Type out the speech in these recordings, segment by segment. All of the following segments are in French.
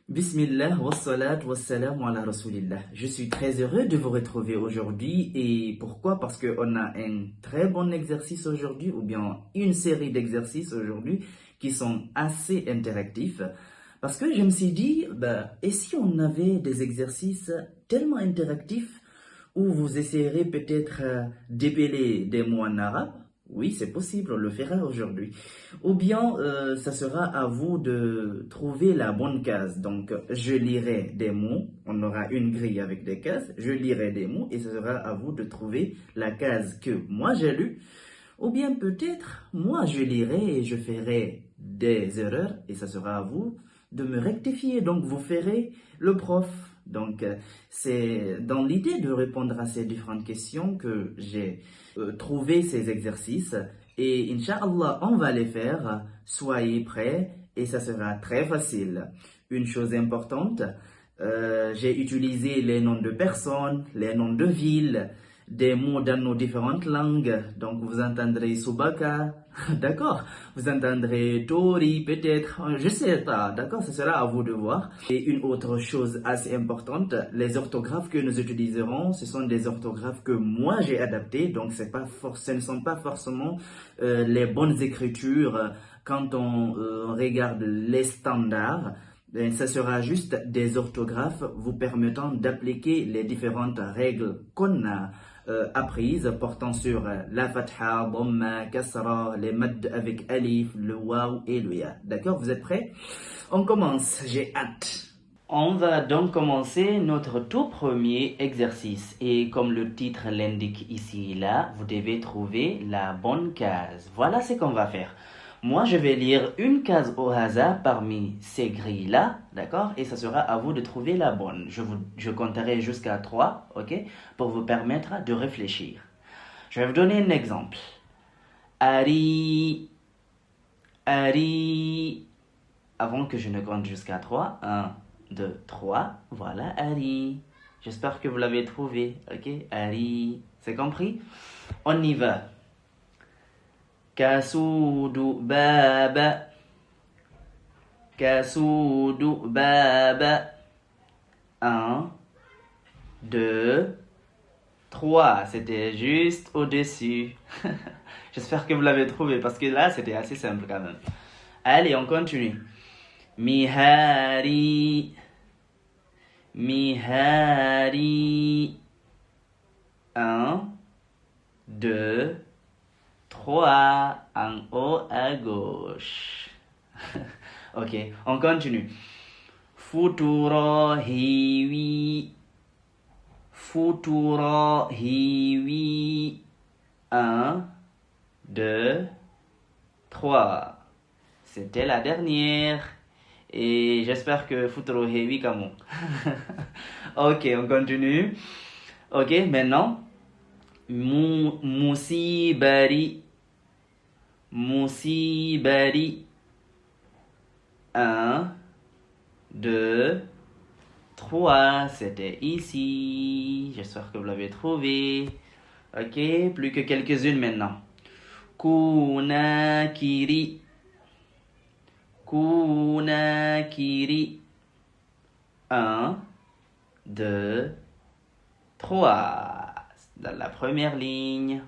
Bismillah, wassalat, wassalamu ala rasulillah. Je suis très heureux de vous retrouver aujourd'hui. Et pourquoi? Parce qu'on a un très bon exercice aujourd'hui, ou bien une série d'exercices aujourd'hui qui sont assez interactifs. Parce que je me suis dit, et si on avait des exercices tellement interactifs où vous essayerez peut-être d'épeler des mots en arabe? Oui, c'est possible, on le fera aujourd'hui. Ou bien, ça sera à vous de trouver la bonne case. Donc, je lirai des mots, on aura une grille avec des cases, je lirai des mots et ce sera à vous de trouver la case que moi j'ai lue. Ou bien peut-être, moi je lirai et je ferai des erreurs et ça sera à vous de me rectifier. Donc, vous ferez le prof. Donc, c'est dans l'idée de répondre à ces différentes questions que j'ai trouvé ces exercices. Et Inch'Allah, on va les faire. Soyez prêts et ça sera très facile. Une chose importante, j'ai utilisé les noms de personnes, les noms de villes, des mots dans nos différentes langues. Donc vous entendrez Subaka, d'accord? Vous entendrez Tori, peut-être, je sais pas, d'accord? Ce sera à vous de voir. Et une autre chose assez importante, les orthographes que nous utiliserons, ce sont des orthographes que moi j'ai adaptées. Donc ce ne sont pas forcément les bonnes écritures quand on regarde les standards. Ça sera juste des orthographes vous permettant d'appliquer les différentes règles qu'on a apprises portant sur la fatha, dhamma, kasra, les mads avec alif, le waw et le ya. D'accord, vous êtes prêts? On commence, j'ai hâte. On va donc commencer notre tout premier exercice et comme le titre l'indique ici et là, vous devez trouver la bonne case. Voilà ce qu'on va faire. Moi, je vais lire une case au hasard parmi ces grilles-là, d'accord? Et ça sera à vous de trouver la bonne. Je compterai jusqu'à 3, ok? Pour vous permettre de réfléchir. Je vais vous donner un exemple. Ari, Ari. Avant que je ne compte jusqu'à 3, 1, 2, 3, voilà Ari. J'espère que vous l'avez trouvé, ok? Ari, c'est compris? On y va. Kasudu baba. Kasudu baba. 1, 2, 3. C'était juste au-dessus. J'espère que vous l'avez trouvé parce que là, c'était assez simple quand même. Allez, on continue. Mihari. Mihari. 1, 2, 3. En haut à gauche. Ok, on continue. Futuro hiwi. Futuro hiwi. 1, 2, 3. C'était la dernière. Et j'espère que Futuro Heavy Kamon. Ok, on continue. Ok, maintenant. Musibari. Musibari. 1, 2, 3. C'était ici. J'espère que vous l'avez trouvé. Ok, plus que quelques-unes maintenant. Kunakiri. Kunakiri. 1, 2, 3. Dans la première ligne.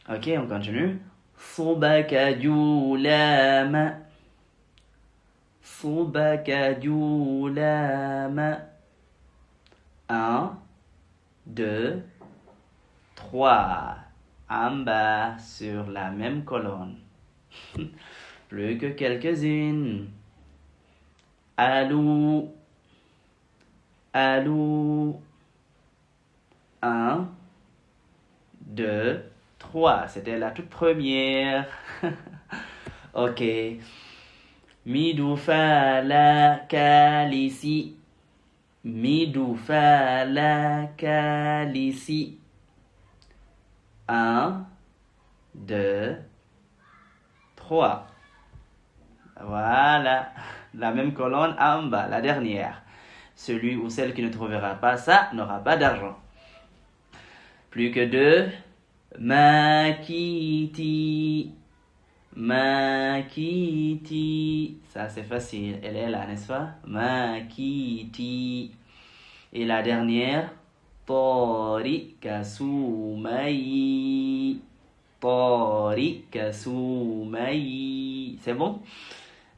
Ok, on continue. Subaka julama. Subaka julama. 1, 2, 3. En bas sur la même colonne. Plus que quelques-unes. Alou. Alou. 1, 2, 3. C'était la toute première. Ok. Midufala kalisi. Midufala kalisi. 1, 2, 3. Voilà. La même colonne en bas, la dernière. Celui ou celle qui ne trouvera pas ça n'aura pas d'argent. Plus que 2. Makiti. Makiti. Ça, c'est facile. Elle est là, n'est-ce pas? Makiti. Et la dernière, Torika Soumayi. Torika Soumayi. C'est bon?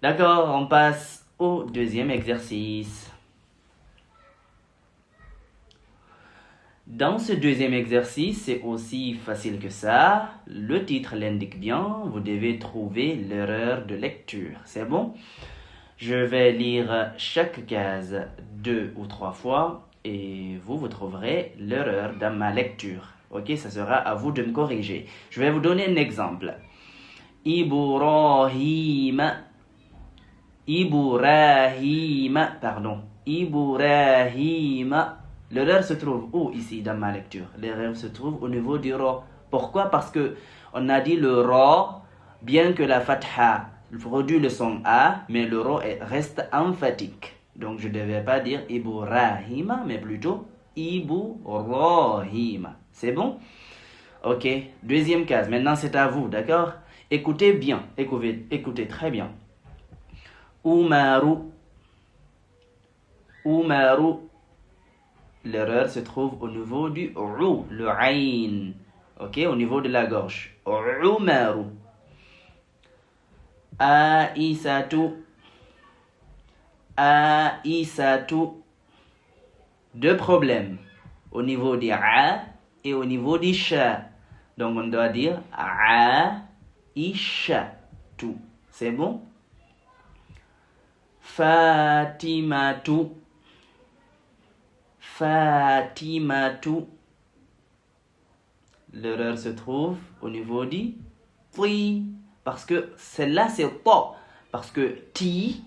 D'accord, on passe au deuxième exercice. Dans ce deuxième exercice, c'est aussi facile que ça. Le titre l'indique bien. Vous devez trouver l'erreur de lecture. C'est bon? Je vais lire chaque case 2 ou 3 fois et vous trouverez l'erreur dans ma lecture. Ok, ça sera à vous de me corriger. Je vais vous donner un exemple. Ibrahima. L'erreur se trouve où ici dans ma lecture? L'erreur se trouve au niveau du ra. Pourquoi? Parce que on a dit le ra, bien que la fatha produit le son A, mais le ra reste emphatique. Donc je ne devais pas dire Ibrahima, mais plutôt Ibrahima. C'est bon? Ok, deuxième case. Maintenant c'est à vous, d'accord? Écoutez bien, écoutez très bien. Umaru. L'erreur se trouve au niveau du rou, le aïn. Ok, au niveau de la gorge. Umaru. Aïsatu. Deux problèmes. Au niveau du a et au niveau du sha. Donc on doit dire aïshatu. C'est bon? Fatimatu. L'erreur se trouve au niveau du oui, parce que celle-là c'est to, parce que ti,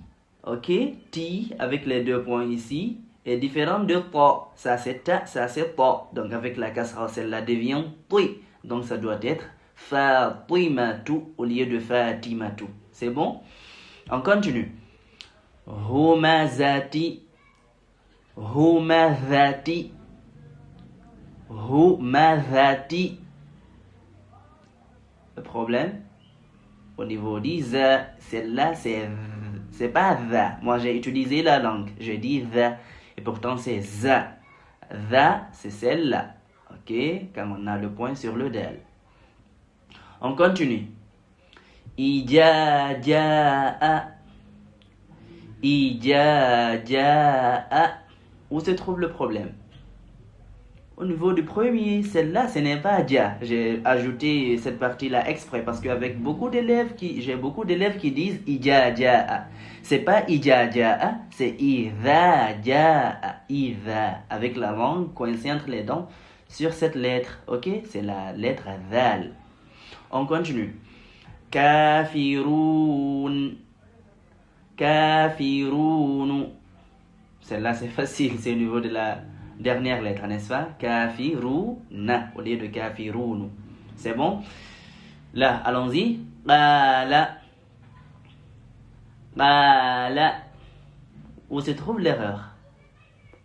ok, ti avec les deux points ici est différent de to. Ça c'est ta, ça c'est to. Donc avec la kasra, celle-là devient oui. Donc ça doit être Fatimatu au lieu de Fatimatu. C'est bon? On continue. Humazati. Le problème au niveau du za, celle-là c'est pas za. Moi j'ai utilisé la langue, j'ai dit za et pourtant c'est za. Za c'est celle-là. Ok, comme on a le point sur le del. On continue. Ijaja'a. Où se trouve le problème? Au niveau du premier, celle-là, ce n'est pas dia. J'ai ajouté cette partie-là exprès parce qu'avec beaucoup d'élèves j'ai beaucoup d'élèves qui disent ijaja'a. C'est pas ijaja'a, c'est izaja'a. Iza, avec la langue coincée entre les dents sur cette lettre. Ok, c'est la lettre zal. On continue. Kafirun. Celle-là, c'est facile, c'est au niveau de la dernière lettre, n'est-ce pas? Kafiruna au lieu de kafirunu. C'est bon? Là, allons-y. Qala. Où se trouve l'erreur?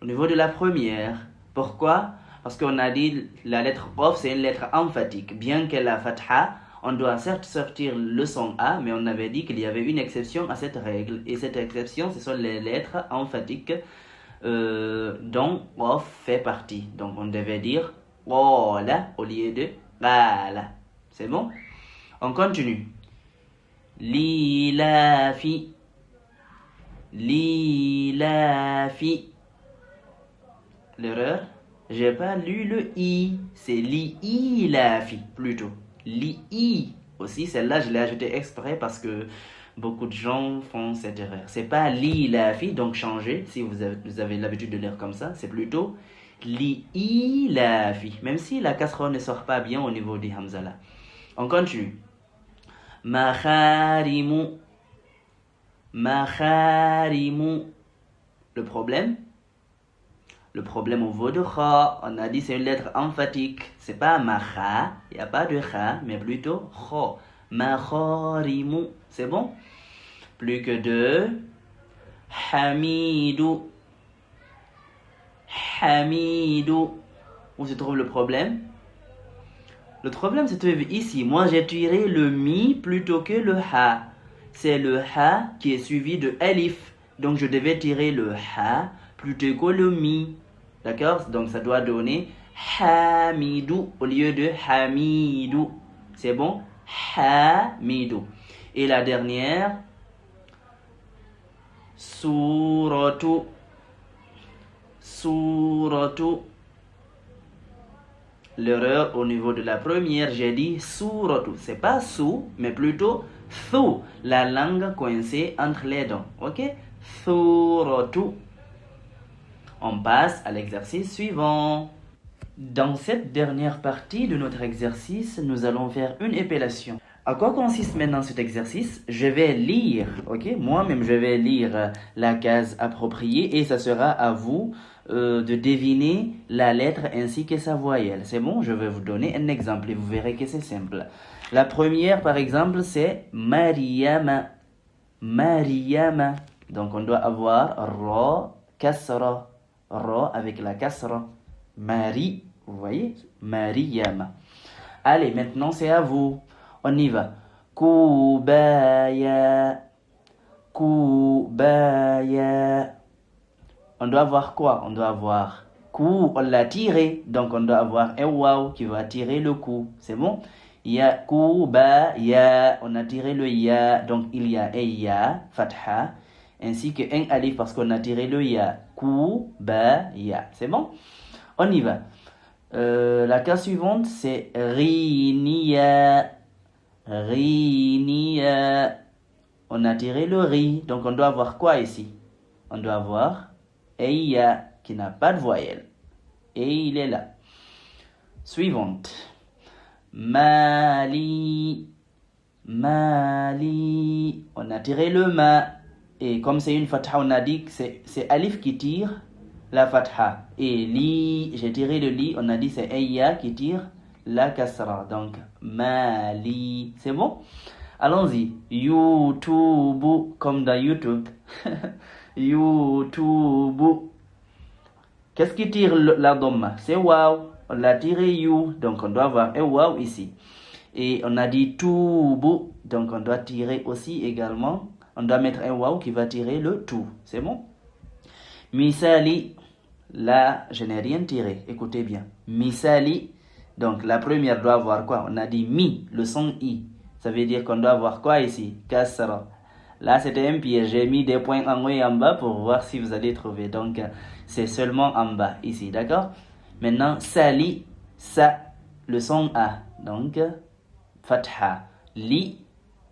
Au niveau de la première. Pourquoi? Parce qu'on a dit la lettre Qaf, c'est une lettre emphatique. Bien qu'elle a fatha, on doit certes sortir le son A, mais on avait dit qu'il y avait une exception à cette règle. Et cette exception, ce sont les lettres emphatiques dont Qaf fait partie. Donc on devait dire Qala au lieu de Qala. C'est bon? On continue. Lilafi. L'erreur, j'ai pas lu le i, c'est li-i-la-fi plutôt. Li-i aussi, celle-là je l'ai ajoutée exprès parce que beaucoup de gens font cette erreur. C'est pas li-la-fi, donc changez si vous avez l'habitude de lire comme ça, c'est plutôt li-i-la-fi, même si la casserole ne sort pas bien au niveau des hamzala. On continue. Makharimu. Le problème au niveau de kha, on a dit c'est une lettre emphatique. C'est pas makha, il n'y a pas de kha, mais plutôt kha. Makharimu, c'est bon? Plus que deux. Hamidu. Où se trouve le problème? Le problème se trouve ici. Moi, j'ai tiré le mi plutôt que le ha. C'est le ha qui est suivi de alif. Donc, je devais tirer le ha plutôt que le mi. D'accord? Donc, ça doit donner hamidou au lieu de hamidou. C'est bon? Hamidou. Et la dernière, suratu. Suratu. L'erreur au niveau de la première, j'ai dit suratu. C'est pas sou, mais plutôt thu. La langue coincée entre les dents. Ok? Suratu. On passe à l'exercice suivant. Dans cette dernière partie de notre exercice, nous allons faire une épellation. À quoi consiste maintenant cet exercice? Je vais lire, ok? Moi-même, je vais lire la case appropriée et ça sera à vous de deviner la lettre ainsi que sa voyelle. C'est bon? Je vais vous donner un exemple et vous verrez que c'est simple. La première, par exemple, c'est Mariama. Mariama. Donc, on doit avoir Ra, Kasra. Ra avec la Kasra. Marie, vous voyez? Mariama. Allez, maintenant, c'est à vous. On y va. Kubaya. Kubaya. On doit avoir quoi? On doit avoir coup, on l'a tiré. Donc on doit avoir un waw qui va tirer le coup. C'est bon? Ya, kubaya. On a tiré le ya. Donc il y a un ya, fatha. Ainsi que un alif parce qu'on a tiré le ya. Kubaya. C'est bon? On y va. La case suivante, c'est Riniya. Riniya. On a tiré le ri. Donc, on doit avoir quoi ici? On doit avoir Eya qui n'a pas de voyelle. Et il est là. Suivante. Mali. Mali. On a tiré le ma. Et comme c'est une fatha, on a dit que c'est alif qui tire la fatha. Et li, j'ai tiré le li, on a dit c'est Eya qui tire la kasra. Donc, Mali. C'est bon? Allons-y. YouTube, comme dans YouTube. YouTube. Qu'est-ce qui tire la dhamma? C'est waw. On l'a tiré you. Donc, on doit avoir un waw ici. Et on a dit tubu. Donc, on doit tirer aussi également. On doit mettre un waw qui va tirer le tout. C'est bon? Misali. Là, je n'ai rien tiré. Écoutez bien. Misali. Donc, la première doit avoir quoi? On a dit mi, le son i. Ça veut dire qu'on doit avoir quoi ici? Kasra. Là, c'était un piège. J'ai mis des points en haut et en bas pour voir si vous allez trouver. Donc, c'est seulement en bas ici. D'accord? Maintenant, sali, sa, le son a. Donc, fatha. Li,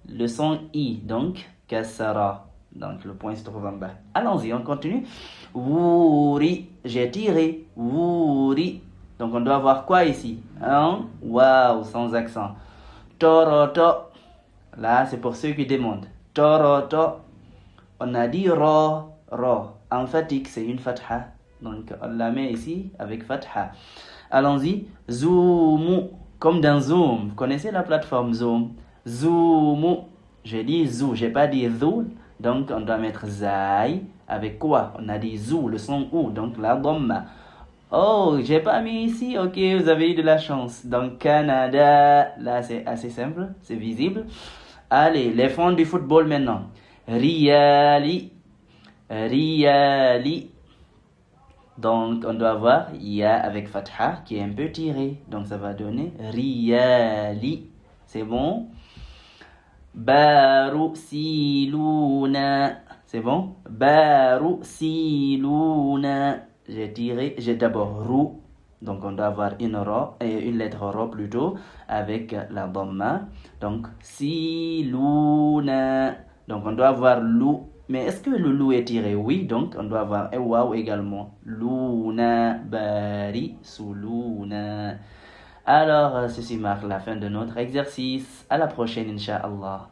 le son i. Donc, kasra. Donc, le point se trouve en bas. Allons-y, on continue. Wuri, j'ai tiré. Wuri. Donc, on doit avoir quoi ici? Un waouh, sans accent. Toroto. Là, c'est pour ceux qui demandent. Toroto. On a dit ro, ro. Emphatique, c'est une fatha. Donc, on la met ici avec fatha. Allons-y. Zoom. Comme dans Zoom. Vous connaissez la plateforme Zoom? Zoom. J'ai dit zou, j'ai pas dit zou. Donc, on doit mettre zai. Avec quoi? On a dit zou, le son ou. Donc, la dhamma. Oh, j'ai pas mis ici. Ok, vous avez eu de la chance. Donc, Canada. Là, c'est assez simple. C'est visible. Allez, les fonds du football maintenant. Riali. Riali. Donc, on doit avoir ya avec fatha qui est un peu tiré. Donc, ça va donner Riali. C'est bon? Baru siluna. C'est bon? Baru siluna. J'ai d'abord rou. Donc, on doit avoir une lettre ro plutôt avec la dhamma. Donc, siluna. Donc, on doit avoir lou. Mais est-ce que le lou est tiré? Oui, donc on doit avoir un waw également. Luna, bari, suluna. Alors, ceci marque la fin de notre exercice. À la prochaine, Inch'Allah.